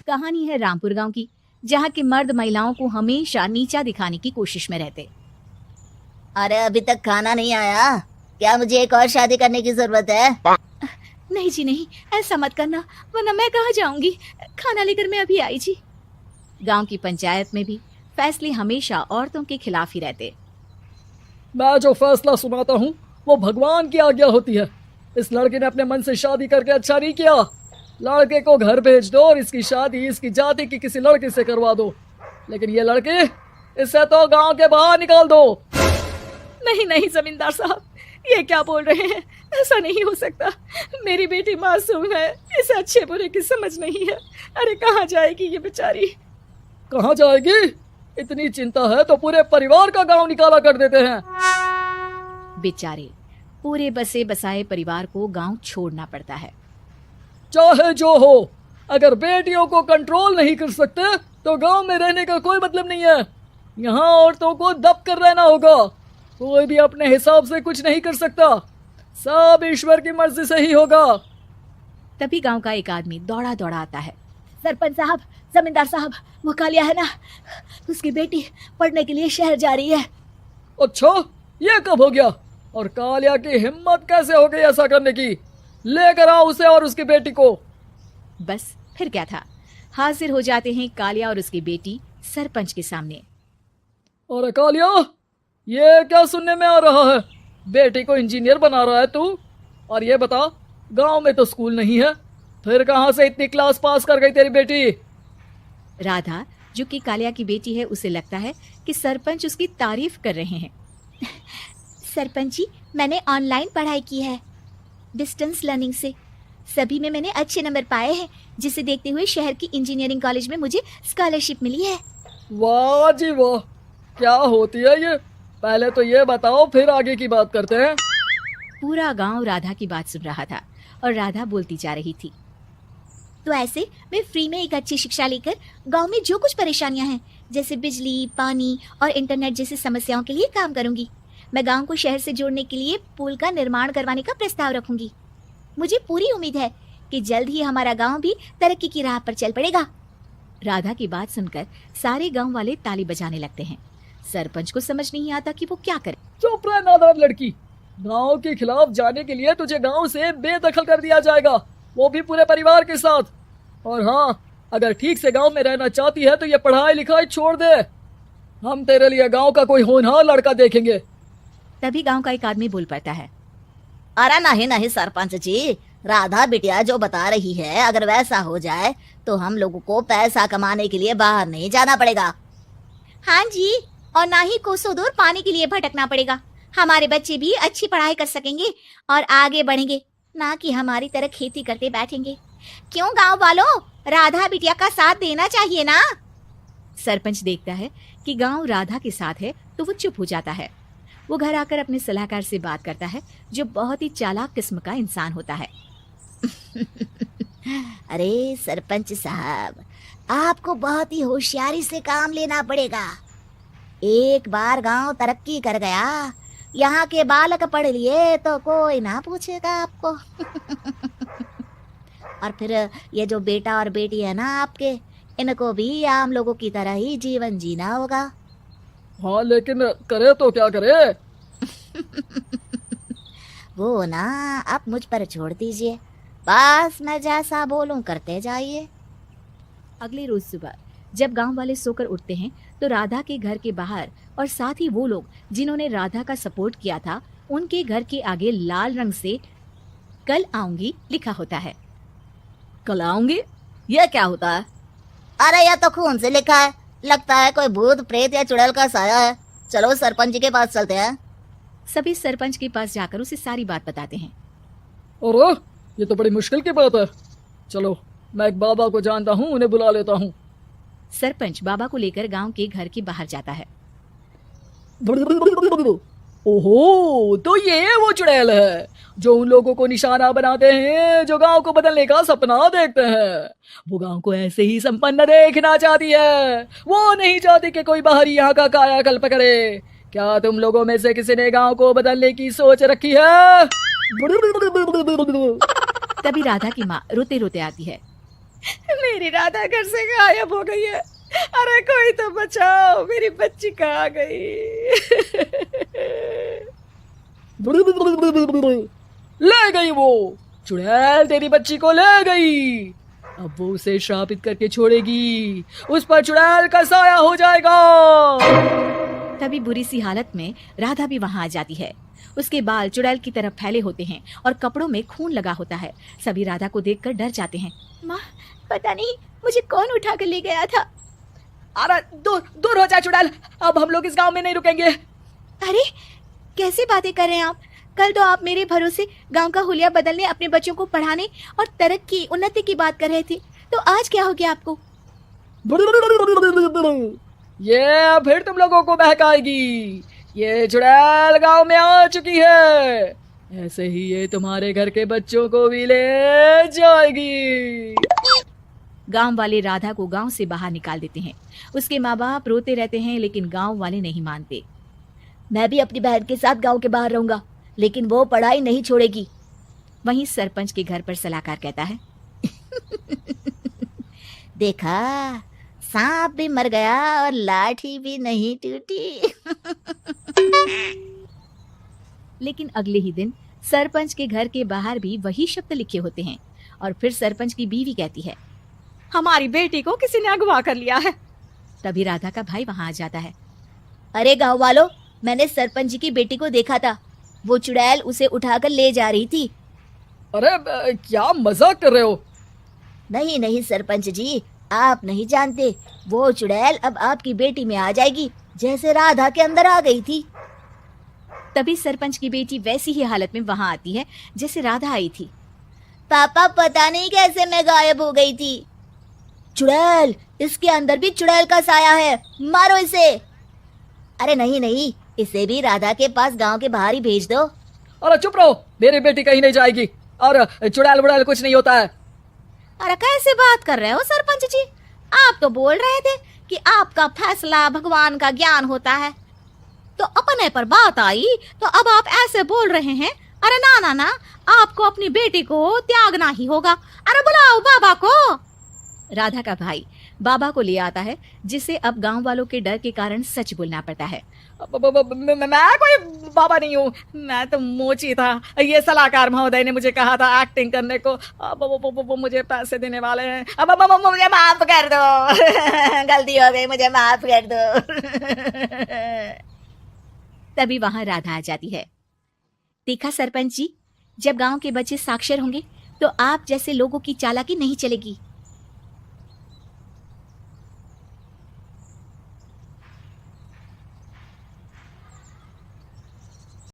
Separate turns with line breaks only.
कहानी है रामपुर गांव की, जहां के मर्द महिलाओं को हमेशा नीचा दिखाने की कोशिश में रहते।
अरे अभी तक खाना नहीं आया क्या? मुझे एक और शादी करने की जरूरत है।
नहीं जी नहीं, ऐसा मत करना, वरना मैं कहाँ जाऊंगी। खाना लेकर मैं अभी आई जी। गांव की पंचायत में भी फैसले हमेशा औरतों के खिलाफ ही रहते।
मैं जो फैसला सुनाता हूँ वो भगवान की आज्ञा होती है। इस लड़के ने अपने मन से शादी करके अच्छा नहीं किया। लड़के को घर भेज दो और इसकी शादी इसकी जाति की किसी लड़के से करवा दो, लेकिन ये लड़के, इसे तो गांव के बाहर निकाल दो।
नहीं नहीं जमींदार साहब, ये क्या बोल रहे हैं? ऐसा नहीं हो सकता। मेरी बेटी मासूम है, इसे अच्छे बुरे की समझ नहीं है। अरे कहाँ जाएगी ये बेचारी?
कहाँ जाएगी? इतनी चिंता है तो पूरे परिवार का गांव निकाला कर देते हैं।
बेचारे पूरे बसे बसाए परिवार को गांव छोड़ना पड़ता है।
चाहे जो हो, अगर बेटियों को कंट्रोल नहीं कर सकते तो गांव में रहने का कोई मतलब नहीं है। यहाँ औरतों को दब कर रहना होगा। कोई भी अपने हिसाब से कुछ नहीं कर सकता, सब ईश्वर की मर्जी से ही होगा।
तभी गांव का एक आदमी दौड़ा दौड़ा आता है। सरपंच साहब, जमींदार साहब, वो कालिया है ना, उसकी बेटी पढ़ने के लिए शहर जा रही है।
अच्छा, ये कब हो गया? और कालिया की हिम्मत कैसे हो गई ऐसा करने की? लेकर आओ उसे और उसकी बेटी को।
बस फिर क्या था, हाजिर हो जाते हैं कालिया और उसकी बेटी सरपंच के सामने।
अरे कालिया, ये क्या सुनने में आ रहा है? बेटी को इंजीनियर बना रहा है तू? और ये बता, गांव में तो स्कूल नहीं है, फिर कहां से इतनी क्लास पास कर गई तेरी बेटी?
राधा, जो कि कालिया की बेटी है, उसे लगता है कि सरपंच उसकी तारीफ कर रहे हैं। सरपंच जी, मैंने ऑनलाइन पढ़ाई की है, डिस्टेंस लर्निंग से। सभी में मैंने अच्छे नंबर पाए हैं, जिसे देखते हुए शहर की इंजीनियरिंग कॉलेज में मुझे स्कॉलरशिप मिली है।
वाह जी वाह, क्या होती है ये? पहले तो ये बताओ, फिर आगे की बात करते हैं।
पूरा गांव राधा की बात सुन रहा था और राधा बोलती जा रही थी। तो ऐसे मैं फ्री में एक अच्छी शिक्षा लेकर गांव में जो कुछ परेशानियां हैं, जैसे बिजली, पानी और इंटरनेट जैसी समस्याओं के लिए काम करूंगी। मैं गांव को शहर से जोड़ने के लिए पुल का निर्माण करवाने का प्रस्ताव रखूंगी। मुझे पूरी उम्मीद है कि जल्द ही हमारा गांव भी तरक्की की राह पर चल पड़ेगा। राधा की बात सुनकर सारे गांव वाले ताली बजाने लगते हैं। सरपंच को समझ नहीं आता कि वो क्या करे।
चुप रह नादान लड़की, गांव के खिलाफ जाने के लिए तुझे गांव से बेदखल कर दिया जाएगा, वो भी पूरे परिवार के साथ। और हाँ, अगर ठीक से गांव में रहना चाहती है तो ये पढ़ाई लिखाई छोड़ दे। हम तेरे लिए गांव का कोई होनहार लड़का देखेंगे।
तभी गांव का एक आदमी बोल पड़ता है।
अरे नहीं नहीं सरपंच जी, राधा बिटिया जो बता रही है, अगर वैसा हो जाए तो हम लोगों को पैसा कमाने के लिए बाहर नहीं जाना पड़ेगा।
हाँ जी, और ना ही कोसों दूर पानी के लिए भटकना पड़ेगा। हमारे बच्चे भी अच्छी पढ़ाई कर सकेंगे और आगे बढ़ेंगे, ना कि हमारी तरह खेती करते बैठेंगे। क्यों गांव वालों, राधा बिटिया का साथ देना चाहिए ना। सरपंच देखता है कि गांव राधा के साथ है तो वो चुप हो जाता है। वो घर आकर अपने सलाहकार से बात करता है, जो बहुत ही चालाक किस्म का इंसान होता है।
अरे सरपंच साहब, आपको बहुत ही होशियारी से काम लेना पड़ेगा। एक बार गांव तरक्की कर गया, यहाँ के बालक पढ़ लिए तो कोई ना पूछेगा आपको। और फिर ये जो बेटा और बेटी है ना आपके, इनको भी आम लोगों की तरह ही जीवन जीना होगा।
हाँ, लेकिन करे तो क्या करे?
वो ना आप मुझ पर छोड़ दीजिए, बस मैं जैसा बोलूं करते जाइए।
अगले रोज सुबह जब गांव वाले सोकर उठते हैं तो राधा के घर के बाहर और साथ ही वो लोग जिन्होंने राधा का सपोर्ट किया था, उनके घर के आगे लाल रंग से कल आऊंगी लिखा होता है।
कल आऊंगी, ये क्या होता है? अरे यह तो खून से लिखा है, लगता है कोई भूत प्रेत या चुड़ैल का साया है। चलो सरपंच जी के पास चलते हैं।
सभी सरपंच के पास जाकर उसे सारी बात बताते हैं।
और ये तो बड़ी मुश्किल की बात है। चलो, मैं एक बाबा को जानता हूँ, उन्हें बुला लेता हूँ।
सरपंच बाबा को लेकर गांव के घर के बाहर जाता है।
ओहो, तो ये वो चुड़ैल है जो उन लोगों को निशाना बनाते हैं जो गांव को बदलने का सपना देखते हैं। वो गांव को ऐसे ही संपन्न देखना चाहती है, वो नहीं चाहती कि कोई बाहरी यहाँ का कायाकल्प करे। क्या तुम लोगों में से किसी ने गांव को बदलने की सोच रखी है?
तभी राधा की माँ रोते रोते आती है। मेरी राधा घर से गायब हो गई है। अरे कोई तो बचाओ, मेरी बच्ची कहाँ गई?
ले गई वो चुड़ैल, तेरी बच्ची को ले गई। अब वो उसे श्रापित करके छोड़ेगी, उस पर चुड़ैल का साया हो जाएगा।
तभी बुरी सी हालत में राधा भी वहां आ जाती है। उसके बाल चुड़ैल की तरफ फैले होते हैं और कपड़ों में खून लगा होता है। सभी राधा को देखकर डर जाते हैं। माँ, पता नहीं मुझे कौन उठा कर ले गया था।
अरे दूर दूर हो जा चुड़ैल, अब हम लोग इस गांव में नहीं रुकेंगे।
अरे कैसी बातें कर रहे हैं आप? कल तो आप मेरे भरोसे गांव का हुलिया बदलने, अपने बच्चों को पढ़ाने और तरक्की उन्नति की बात कर रहे थे, तो आज क्या हो गया आपको?
ये फिर तुम लोगों को बहकाएगी। ये चुड़ैल गांव में आ चुकी है, ऐसे ही ये तुम्हारे घर के बच्चों को भी ले जाएगी।
गांव वाले राधा को गांव से बाहर निकाल देते हैं। उसके माँ बाप रोते रहते हैं, लेकिन गांव वाले नहीं मानते।
मैं भी अपनी बहन के साथ गांव के बाहर रहूंगा, लेकिन वो पढ़ाई नहीं छोड़ेगी।
वहीं सरपंच के घर पर सलाहकार कहता है,
देखा, सांप भी मर गया और लाठी भी नहीं टूटी।
लेकिन अगले ही दिन सरपंच के घर के बाहर भी वही शब्द लिखे होते हैं। और फिर सरपंच की बीवी कहती है, हमारी बेटी को किसी ने अगवा कर लिया है। तभी राधा का भाई वहां आ जाता है।
अरे गांव वालों, मैंने सरपंच जी की बेटी को देखा था, वो चुड़ैल उसे उठाकर ले जा रही थी।
अरे क्या मजाक कर रहे हो?
नहीं नहीं सरपंच जी, आप नहीं जानते, वो चुड़ैल अब आपकी बेटी में आ जाएगी, जैसे राधा के अंदर आ गई थी।
तभी सरपंच की बेटी वैसी ही हालत में वहां आती है जैसे राधा आई थी।
पापा, पता नहीं कैसे मैं गायब हो गई थी। चुड़ैल, इसके अंदर भी चुड़ैल का साया है, मारो इसे। अरे नहीं नहीं, इसे भी राधा के पास गांव के बाहर ही भेज दो।
अरे चुप रहो, मेरी बेटी कहीं नहीं जाएगी और चुड़ैल बुड़ैल कुछ नहीं होता है।
अरे कैसे बात कर रहे हो सरपंच जी? आप तो बोल रहे थे कि आपका फैसला भगवान का ज्ञान होता है, तो अपने पर बात आई तो अब आप ऐसे बोल रहे हैं। अरे ना ना ना, आपको अपनी बेटी को त्यागना ही होगा। अरे बुलाओ बाबा को। राधा का भाई बाबा को ले आता है, जिसे अब गांव वालों के डर के कारण सच बोलना पड़ता है।
मैं कोई बाबा नहीं हूँ, मैं तो मोची था। ये सलाहकार महोदय ने मुझे कहा था एक्टिंग करने को। वो मुझे पैसे देने वाले हैं। अब
मुझे माफ कर दो। गलती हो गई, मुझे माफ कर दो।
तभी वहां राधा आ जाती है। देखा सरपंच जी, जब गांव के बच्चे साक्षर होंगे तो आप जैसे लोगों की चालाकी नहीं चलेगी।